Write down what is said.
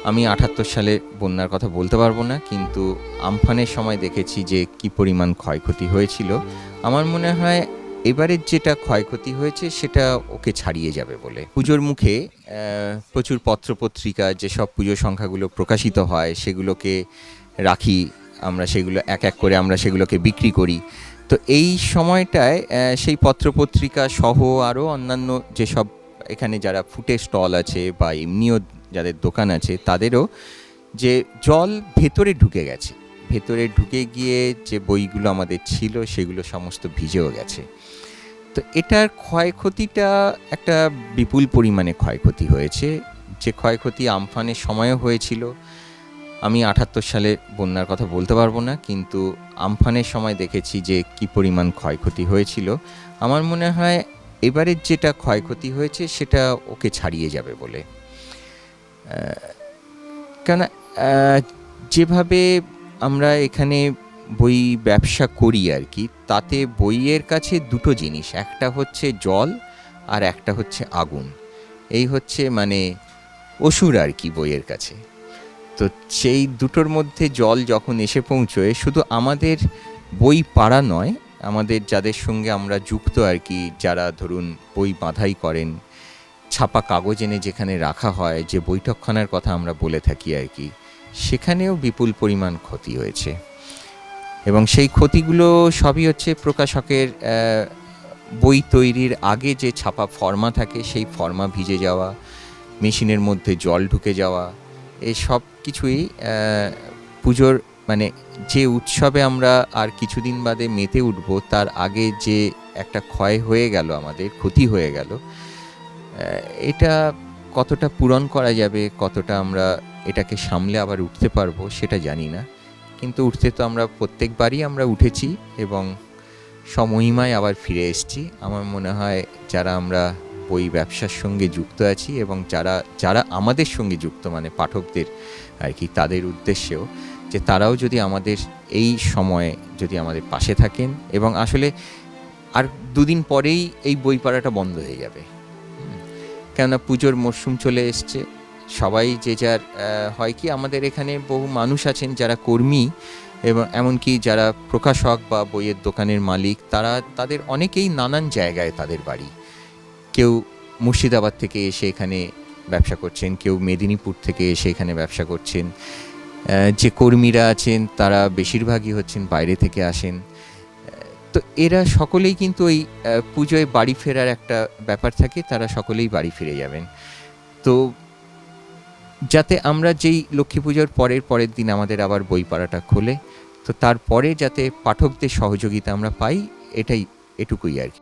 আমি ৭৮ সালে বন্যার কথা বলতে পারবো না, কিন্তু আমফানের সময় দেখেছি যে কি পরিমাণ ক্ষয়ক্ষতি হয়েছিল। আমার মনে হয় এবারের যেটা ক্ষয়ক্ষতি হয়েছে সেটা ওকে ছাড়িয়ে যাবে বলে। পুজোর মুখে প্রচুর পত্রপত্রিকা, যেসব পুজোর সংখ্যাগুলো প্রকাশিত হয় সেগুলোকে রাখি আমরা, সেগুলো এক এক করে আমরা সেগুলোকে বিক্রি করি। তো এই সময়টায় সেই পত্রপত্রিকা সহ আরও অন্যান্য যেসব এখানে যারা ফুটে স্টল আছে বা এমনিও যাদের দোকান আছে তাদেরও যে জল ভেতরে ঢুকে গেছে, ভেতরে ঢুকে গিয়ে যে বইগুলো আমাদের ছিল সেগুলো সমস্ত ভিজেও গেছে। তো এটার ক্ষয়ক্ষতিটা একটা বিপুল পরিমাণে ক্ষয়ক্ষতি হয়েছে, যে ক্ষয়ক্ষতি আমফানের সময়ও হয়েছিল। আমি ৭৮ সালে বন্যার কথা বলতে পারবো না, কিন্তু আমফানের সময় দেখেছি যে কি পরিমাণ ক্ষয়ক্ষতি হয়েছিল। আমার মনে হয় এবারের যেটা ক্ষয়ক্ষতি হয়েছে সেটা ওকে ছাড়িয়ে যাবে বলে। কেন যেভাবে আমরা এখানে বই ব্যবসা করি আর কি, তাতে বইয়ের কাছে দুটো জিনিস, একটা হচ্ছে জল আর একটা হচ্ছে আগুন। এই হচ্ছে মানে অসুর আর কি বইয়ের কাছে। তো সেই দুটোর মধ্যে জল যখন এসে পৌঁছয়, শুধু আমাদের বই পাড়া নয়, আমাদের যাদের সঙ্গে আমরা যুক্ত আর কি, যারা ধরুন বই বাঁধাই করেন, ছাপা কাগজ এনে যেখানে রাখা হয়, যে বৈঠকখানার কথা আমরা বলে থাকি আর কি, সেখানেও বিপুল পরিমাণ ক্ষতি হয়েছে। এবং সেই ক্ষতিগুলো সবই হচ্ছে প্রকাশকের বই তৈরির আগে যে ছাপা ফর্মা থাকে সেই ফর্মা ভিজে যাওয়া, মেশিনের মধ্যে জল ঢুকে যাওয়া, এই সব কিছুই পুজোর মানে যে উৎসবে আমরা আর কিছুদিন বাদে মেতে উঠব তার আগে যে একটা ক্ষয় হয়ে গেল, আমাদের ক্ষতি হয়ে গেল, এটা কতটা পূরণ করা যাবে, কতটা আমরা এটাকে সামলে আবার উঠতে পারবো সেটা জানি না। কিন্তু উঠতে তো আমরা প্রত্যেকবারই আমরা উঠেছি এবং সমহিমায় আবার ফিরে এসেছি। আমার মনে হয় যারা আমরা বই ব্যবসার সঙ্গে যুক্ত আছি এবং যারা আমাদের সঙ্গে যুক্ত মানে পাঠকদের আর কি, তাদের উদ্দেশ্যেও যে তারাও যদি আমাদের এই সময়ে যদি আমাদের পাশে থাকেন, এবং আসলে আর দুদিন পরেই এই বই পড়াটা বন্ধ হয়ে যাবে, কেননা পুজোর মরশুম চলে এসছে। সবাই যে যার হয় কি, আমাদের এখানে বহু মানুষ আছেন যারা কর্মী এবং এমনকি যারা প্রকাশক বা বইয়ের দোকানের মালিক, তাদের অনেকেই নানান জায়গায় তাদের বাড়ি। কেউ মুর্শিদাবাদ থেকে এসে এখানে ব্যবসা করছেন, কেউ মেদিনীপুর থেকে এসে এখানে ব্যবসা করছেন। যে কর্মীরা আছেন তারা বেশিরভাগই হচ্ছেন বাইরে থেকে আসেন। তো এরা সকলেই কিন্তু ওই পুজোয় বাড়ি ফেরার একটা ব্যাপার থাকে, তারা সকলেই বাড়ি ফিরে যাবেন। তো যাতে আমরা যেই লক্ষ্মী পুজোর পরের দিন আমাদের আবার বই পাড়াটা খোলে, তো তারপরে যাতে পাঠকদের সহযোগিতা আমরা পাই, এটুকুই আর কি।